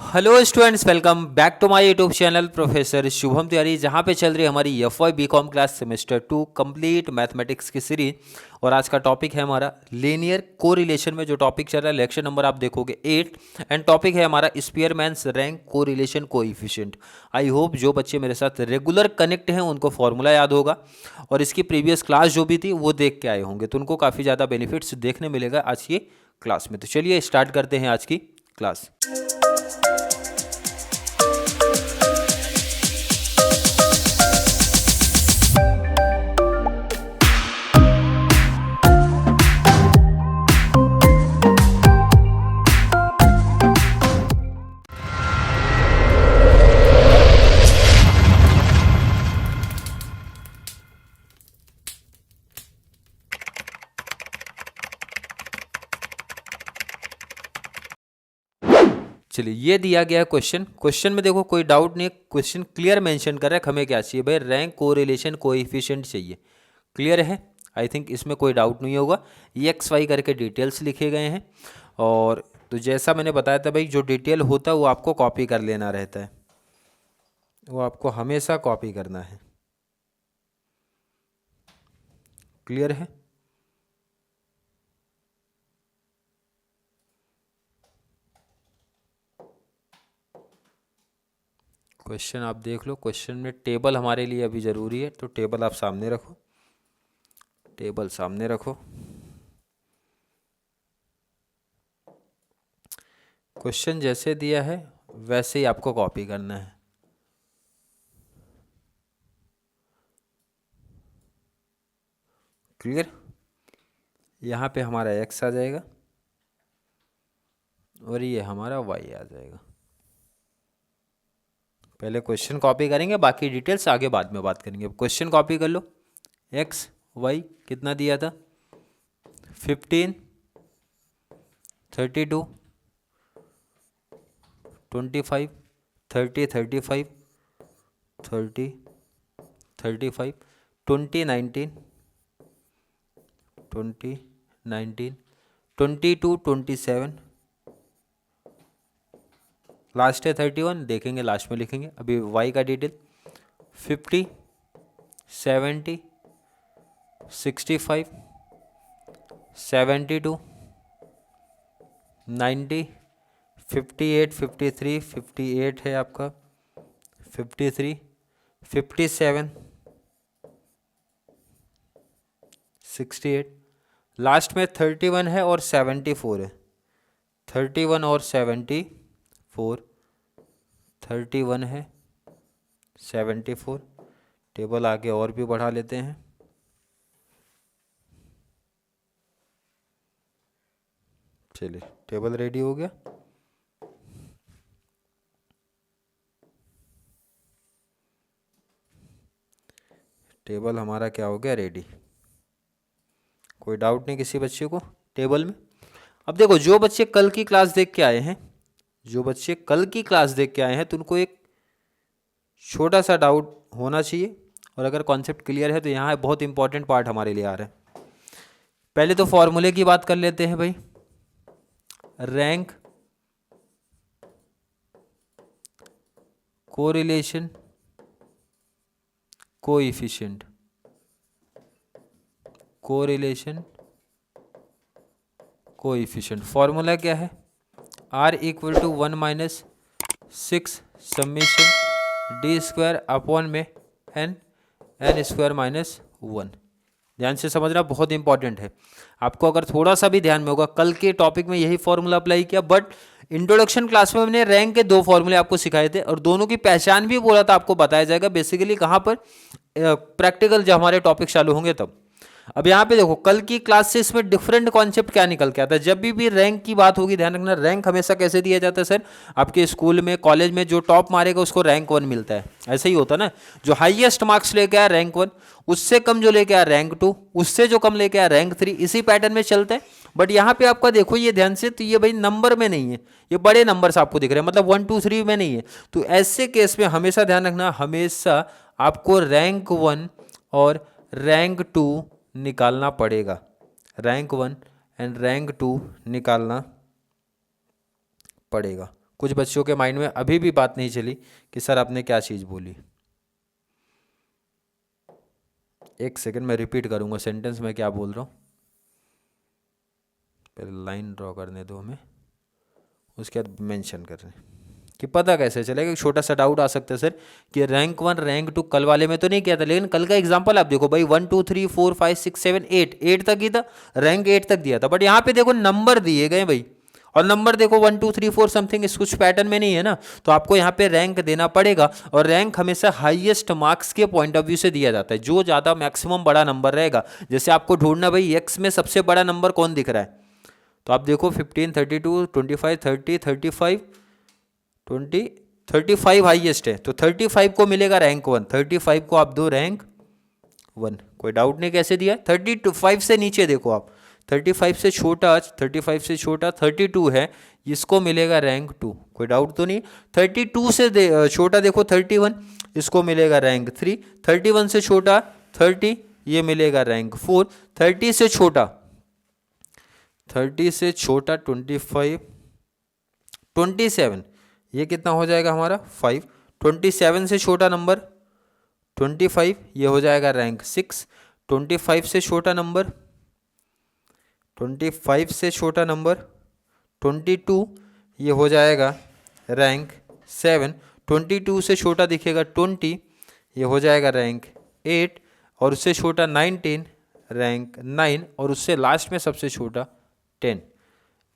Hello students, welcome back to my YouTube channel professor Shubham Tiwari, जहां पे चल रही है हमारी FY BCom class semester 2 complete mathematics की सीरीज। और आज का टॉपिक है हमारा लीनियर कोरिलेशन में जो टॉपिक चल रहा है, लेक्चर नंबर आप देखोगे 8 एंड टॉपिक है हमारा स्पीयरमैन्स rank correlation coefficient. I hope जो बच्चे मेरे साथ रेगुलर कनेक्ट हैं उनको फॉर्मूला याद होगा और इसकी प्रीवियस क्लास जो भी थी वो देख के आए होंगे, तो उनको काफ़ी ज़्यादा बेनिफिट्स देखने मिलेगा आज की क्लास में। तो चलिए स्टार्ट करते हैं आज की क्लास। चलिए, ये दिया गया क्वेश्चन। क्वेश्चन में देखो कोई डाउट नहीं है, क्वेश्चन क्लियर मेंशन कर रहा है। हमें क्या चाहिए भाई? रैंक कोरिलेशन कोएफिशिएंट चाहिए। क्लियर है? आई थिंक इसमें कोई डाउट नहीं होगा। एक्स वाई करके डिटेल्स लिखे गए हैं और तो जैसा मैंने बताया था भाई, जो डिटेल होता है वो आपको कॉपी कर लेना रहता है, वो आपको हमेशा कॉपी करना है। क्लियर है? क्वेश्चन आप देख लो। क्वेश्चन में टेबल हमारे लिए अभी ज़रूरी है, तो टेबल आप सामने रखो, टेबल सामने रखो। क्वेश्चन जैसे दिया है वैसे ही आपको कॉपी करना है। क्लियर? यहाँ पे हमारा x आ जाएगा और ये हमारा y आ जाएगा। पहले क्वेश्चन कॉपी करेंगे, बाकी डिटेल्स आगे बाद में बात करेंगे। क्वेश्चन कॉपी कर लो। x y कितना दिया था? 15, 32, 25, 30, 35, 30, 35, 20, 19, 20, 19, 22, 27, लास्ट है 31। देखेंगे लास्ट में लिखेंगे। अभी y का डिटेल 50, 70, 65, 72, 90, 58, 53, 58 है आपका, 53, 57, 68, लास्ट में 31 है और 74 है। 31 और 74, 31 है 74। टेबल आगे और भी बढ़ा लेते हैं। चलिए, टेबल रेडी हो गया। टेबल हमारा क्या हो गया? रेडी। कोई डाउट नहीं किसी बच्चे को टेबल में? अब देखो, जो बच्चे कल की क्लास देख के आए हैं, जो बच्चे कल की क्लास देख के आए हैं, तो उनको एक छोटा सा डाउट होना चाहिए। और अगर कॉन्सेप्ट क्लियर है तो यहाँ बहुत इंपॉर्टेंट पार्ट हमारे लिए आ रहा है। पहले तो फॉर्मूले की बात कर लेते हैं भाई। Rank correlation coefficient, correlation coefficient formula क्या है? R equal to 1 minus 6 summation D square upon में एन स्क्वायर माइनस 1। ध्यान से समझना, बहुत इंपॉर्टेंट है। आपको अगर थोड़ा सा भी ध्यान में होगा, कल के टॉपिक में यही फॉर्मूला अप्लाई किया, बट इंट्रोडक्शन क्लास में मैंने रैंक के 2 फॉर्मूले आपको सिखाए थे और दोनों की पहचान भी बोला था आपको बताया जाएगा बेसिकली कहाँ पर, प्रैक्टिकल जब हमारे टॉपिक चालू होंगे तब। अब यहाँ पे देखो, कल की क्लास से इसमें डिफरेंट कॉन्सेप्ट क्या निकल के आता है। जब भी रैंक की बात होगी, ध्यान रखना, रैंक हमेशा कैसे दिया जाता है सर? आपके स्कूल में कॉलेज में जो टॉप मारेगा उसको रैंक 1 मिलता है, ऐसे ही होता है ना। जो हाईएस्ट मार्क्स लेके आया रैंक 1, उससे कम जो लेके आया रैंक 2, उससे जो कम लेके आया रैंक 3, इसी पैटर्न में चलते हैं। बट यहाँ पे आपका देखो ये ध्यान से, तो ये भाई नंबर में नहीं है, ये बड़े नंबर्स आपको दिख रहे हैं, मतलब 1 2 3 में नहीं है। तो ऐसे केस में हमेशा ध्यान रखना, हमेशा आपको रैंक 1 और रैंक 2 निकालना पड़ेगा। रैंक 1 एंड रैंक 2 निकालना पड़ेगा। कुछ बच्चों के माइंड में अभी भी बात नहीं चली कि सर आपने क्या चीज़ बोली। एक सेकंड मैं रिपीट करूंगा सेंटेंस में क्या बोल रहा हूँ, पहले लाइन ड्रॉ करने दो हमें, उसके बाद मेंशन कर रहे हैं कि पता कैसे चलेगा। छोटा सा डाउट आ सकता है सर कि रैंक 1 रैंक 2 कल वाले में तो नहीं किया था, लेकिन कल का एग्जांपल आप देखो भाई 1 2 3 4 5 6 7 8 तक ही था, रैंक 8 तक दिया था, बट यहाँ पे देखो नंबर दिए गए भाई, और नंबर देखो 1 2 3 4 समथिंग इस कुछ पैटर्न में नहीं है ना, तो आपको यहाँ पे रैंक देना पड़ेगा। और रैंक हमेशा हाईएस्ट मार्क्स के पॉइंट ऑफ व्यू से दिया जाता है, जो ज़्यादा मैक्सिमम बड़ा नंबर रहेगा। जैसे आपको ढूंढना भाई एक्स में सबसे बड़ा नंबर कौन दिख रहा है, तो आप देखो 15 32 25 30 35 20 35 हाईएस्ट है, तो 35 को मिलेगा रैंक 1, 35 को आप दो रैंक 1। कोई डाउट नहीं कैसे दिया। 35 से नीचे देखो आप, 35 से छोटा, 35 से छोटा 32 है, इसको मिलेगा रैंक 2, कोई डाउट तो नहीं। 32 से छोटा देखो 31, इसको मिलेगा रैंक 3। 31 से छोटा 30, ये मिलेगा रैंक 4। 30 से छोटा 25 27, ये कितना हो जाएगा हमारा 5। 27 से छोटा नंबर 25, ये हो जाएगा रैंक 6। 25 से छोटा नंबर 25 से छोटा नंबर 22, ये हो जाएगा रैंक 7। 22 से छोटा दिखेगा 20, ये हो जाएगा रैंक 8, और उससे छोटा 19 रैंक 9, और उससे लास्ट में सबसे छोटा 10।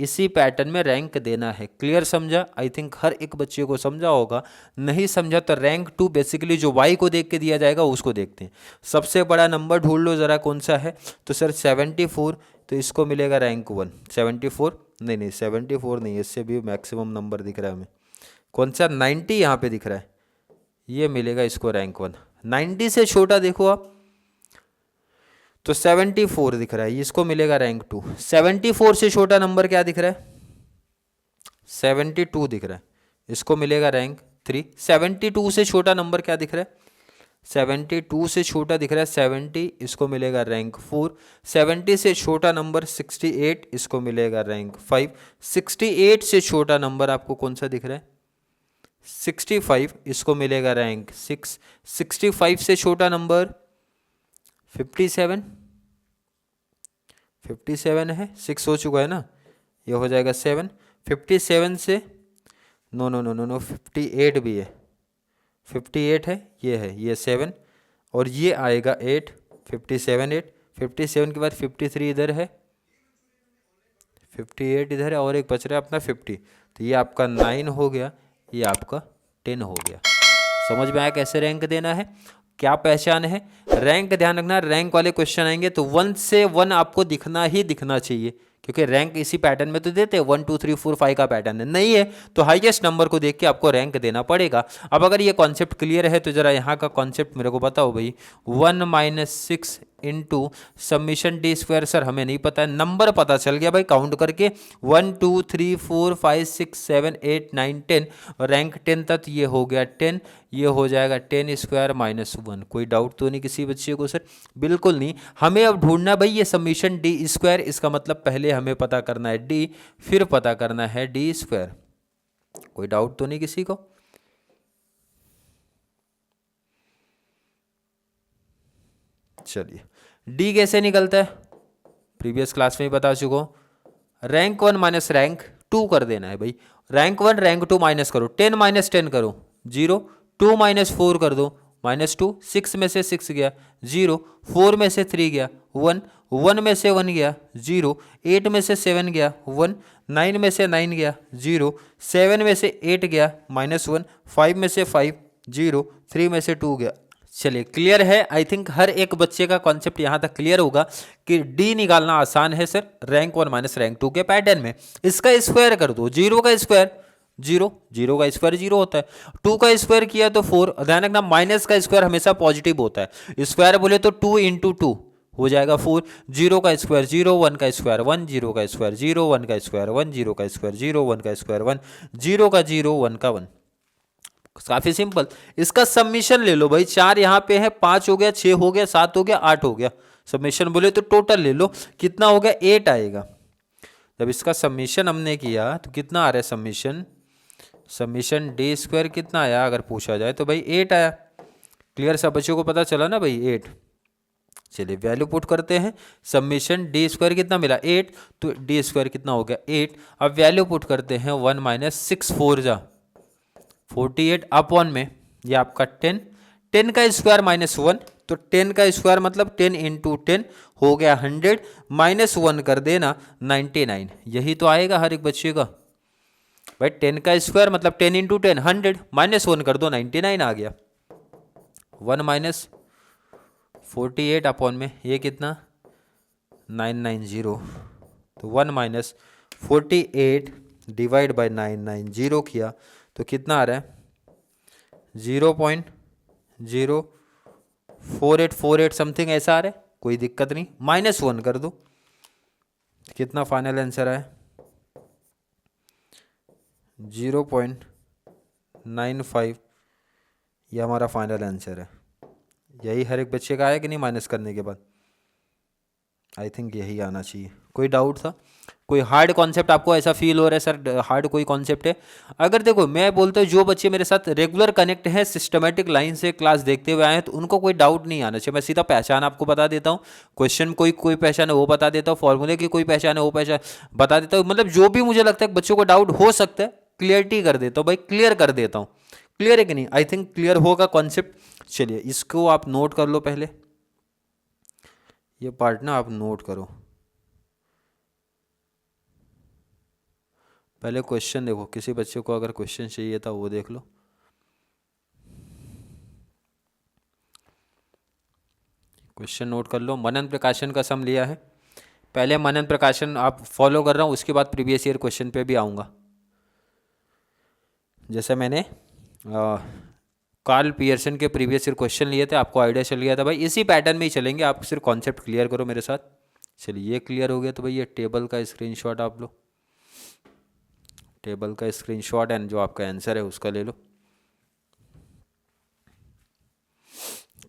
इसी पैटर्न में रैंक देना है। क्लियर समझा? आई थिंक हर एक बच्चे को समझा होगा। नहीं समझा तो रैंक 2 बेसिकली जो y को देख के दिया जाएगा उसको देखते हैं। सबसे बड़ा नंबर ढूंढ लो ज़रा कौन सा है, तो सर 74, तो इसको मिलेगा रैंक 1। 74 नहीं 74 नहीं, इससे भी मैक्सिमम नंबर दिख रहा है हमें, कौन सा 90 यहाँ पे दिख रहा है, ये मिलेगा इसको रैंक 1। 90 से छोटा देखो आप तो 74 दिख रहा है, इसको मिलेगा रैंक 2। 74 से छोटा नंबर क्या दिख रहा है, 72 दिख रहा है, इसको मिलेगा रैंक 3। 72 से छोटा नंबर क्या दिख रहा है, 72 से छोटा दिख रहा है 70, इसको मिलेगा रैंक 4। 70 से छोटा नंबर 68, इसको मिलेगा रैंक 5। 68 से छोटा नंबर आपको कौन सा दिख रहा है, 65, इसको मिलेगा रैंक 6। 65 से छोटा नंबर 57, 57 है, 6 हो चुका है ना, ये हो जाएगा 7। 57 से नो 58 भी है, 58 है, ये 7, और ये आएगा 8। 57 8, 57 के बाद 53 इधर है, 58 इधर है, और एक बच रहा है अपना 50, तो ये आपका 9 हो गया, ये आपका 10 हो गया। समझ में आया कैसे रैंक देना है, क्या पहचान है। रैंक ध्यान रखना, रैंक वाले क्वेश्चन आएंगे तो 1 से 1 आपको दिखना ही दिखना चाहिए, क्योंकि रैंक इसी पैटर्न में तो देते हैं, 1 2 3 4 5 का पैटर्न है, नहीं है तो हाईएस्ट नंबर को देख के आपको रैंक देना पड़ेगा। अब अगर ये कॉन्सेप्ट क्लियर है तो जरा यहाँ का कॉन्सेप्ट मेरे को बताओ भाई। 1 - 6 into submission D square, sir हमें नहीं पता है, नंबर पता चल गया भाई काउंट करके 1 2 3 4 5 6 7 8 9 10, रैंक 10 तक ये हो गया 10, ये हो जाएगा 10 स्क्वायर -1। कोई डाउट तो नहीं किसी बच्चे को? सर बिल्कुल नहीं। हमें अब ढूंढना भाई ये सबमिशन डी स्क्वायर, इसका मतलब पहले हमें पता करना है डी, फिर पता करना है डी स्क्वायर। कोई डाउट तो नहीं किसी को? चलिए डी कैसे निकलता है, प्रीवियस क्लास में ही बता चुका हूं। रैंक 1 माइनस रैंक 2 कर देना है भाई। रैंक 1 रैंक 2 माइनस करो, 10 - 10 करो 0, 2 - 4 कर दो -2, 6 में से 6 गया 0, 4 में से 3 गया 1, 1 में से 1 गया 0, 8 में से 7 गया 1, 9 में से 9 गया 0, 7 में से 8 गया -1, 5 में से 5 0, 3 में से 2 गया। चलिए क्लियर है। आई थिंक हर एक बच्चे का कॉन्सेप्ट यहाँ तक क्लियर होगा कि डी निकालना आसान है सर, रैंक 1 माइनस रैंक 2 के पैटर्न में। इसका स्क्वायर कर दो, 0 का स्क्वायर 0, 0 का स्क्वायर 0 होता है, 2 का स्क्वायर किया तो 4, ध्यान रखना माइनस का स्क्वायर हमेशा पॉजिटिव होता है, स्क्वायर बोले तो 2 × 2 हो जाएगा 4, 0 का स्क्वायर 0, 1 का स्क्वायर 1, 0 का स्क्वायर 0, 1 का स्क्वायर 1, 0 का स्क्वायर 0, 1 का स्क्वायर 1, 0 का 0, 1 का 1। काफी सिंपल। इसका सबमिशन ले लो भाई, 4 यहाँ पे है, 5 हो गया, 6 हो गया, 7 हो गया, 8 हो गया। सबमिशन बोले तो टोटल ले लो, कितना हो गया 8 आएगा। जब इसका सबमिशन हमने किया तो कितना आ रहा है सबमिशन समीशन डी स्क्वायर कितना आया अगर पूछा जाए तो भाई 8 आया। क्लियर, सब बच्चों को पता चला ना भाई 8। चलिए वैल्यू पुट करते हैं, समीशन डी स्क्वायर कितना मिला 8, तो डी स्क्वायर कितना हो गया 8। अब वैल्यू पुट करते हैं 1 माइनस 6 4 जा 48 अपॉन में ये आपका 10, 10 का स्क्वायर माइनस 1, तो 10 का स्क्वायर मतलब 10 इंटू 10 हो गया 100, माइनस 1 कर देना 99। यही तो आएगा हर एक बच्चे का भाई, 10 का स्क्वायर मतलब 10 इंटू 10 100, माइनस 1 कर दो 99 आ गया। 1 माइनस 48 अपॉन में ये कितना 990, तो 1 माइनस 48 डिवाइड बाई 990 किया तो कितना आ रहा है 0.04848 समथिंग ऐसा आ रहा है, कोई दिक्कत नहीं, माइनस 1 कर दो। कितना फाइनल आंसर है 0.95, ये हमारा फाइनल आंसर है। यही हर एक बच्चे का आया कि नहीं माइनस करने के बाद, आई थिंक यही आना चाहिए। कोई डाउट था, कोई हार्ड कॉन्सेप्ट आपको ऐसा फील हो रहा है सर हार्ड कोई कॉन्सेप्ट है? अगर देखो मैं बोलता हूँ जो बच्चे मेरे साथ रेगुलर कनेक्ट हैं, सिस्टमेटिक लाइन से क्लास देखते हुए आए हैं, तो उनको कोई डाउट नहीं आना चाहिए। मैं सीधा पहचान आपको बता देता हूँ, क्वेश्चन कोई पहचान है वो बता देता हूँ, फॉर्मूले की कोई पहचान है वो पहचान बता देता हूँ, मतलब जो भी मुझे लगता है बच्चों को डाउट हो सकता है क्लियरिटी कर देता हूँ भाई, क्लियर कर देता हूँ। क्लियर है कि नहीं? आई थिंक क्लियर होगा कॉन्सेप्ट। चलिए इसको आप नोट कर लो, पहले ये पार्ट ना आप नोट करो। पहले क्वेश्चन देखो, किसी बच्चे को अगर क्वेश्चन चाहिए था वो देख लो। क्वेश्चन नोट कर लो। मनन प्रकाशन का सम लिया है, पहले मनन प्रकाशन आप फॉलो कर रहा हूँ, उसके बाद प्रीवियस ईयर क्वेश्चन पे भी आऊँगा। जैसे मैंने कार्ल पियर्सन के प्रीवियस ईयर क्वेश्चन लिए थे, आपको आइडिया चल गया था भाई, इसी पैटर्न में ही चलेंगे। आप सिर्फ कॉन्सेप्ट क्लियर करो मेरे साथ। चलिए ये क्लियर हो गया तो भाई ये टेबल का स्क्रीनशॉट आप लो, टेबल का स्क्रीनशॉट एंड जो आपका आंसर है उसका ले लो।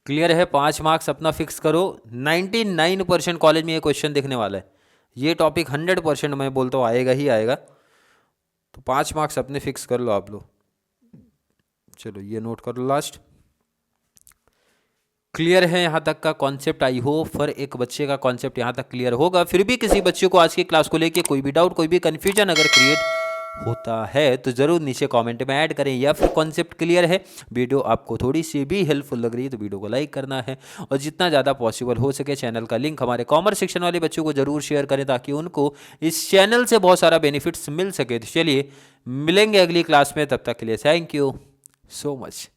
क्लियर है? 5 मार्क्स अपना फिक्स करो। 99% कॉलेज में ये क्वेश्चन दिखने वाला है, ये टॉपिक 100% मैं बोलता हूँ आएगा ही आएगा, तो 5 मार्क्स अपने फिक्स कर लो आप लोग। चलो ये नोट कर लो लास्ट। क्लियर है यहाँ तक का कॉन्सेप्ट? आई होप हर एक बच्चे का कॉन्सेप्ट यहाँ तक क्लियर होगा। फिर भी किसी बच्चे को आज की क्लास को लेके कोई भी डाउट, कोई भी कन्फ्यूजन अगर क्रिएट होता है तो ज़रूर नीचे कमेंट में ऐड करें, या फिर कॉन्सेप्ट क्लियर है, वीडियो आपको थोड़ी सी भी हेल्पफुल लग रही है तो वीडियो को लाइक करना है, और जितना ज़्यादा पॉसिबल हो सके चैनल का लिंक हमारे कॉमर्स सेक्शन वाले बच्चों को ज़रूर शेयर करें ताकि उनको इस चैनल से बहुत सारा बेनिफिट्स मिल सके। तो चलिए मिलेंगे अगली क्लास में, तब तक के लिए थैंक यू सो मच।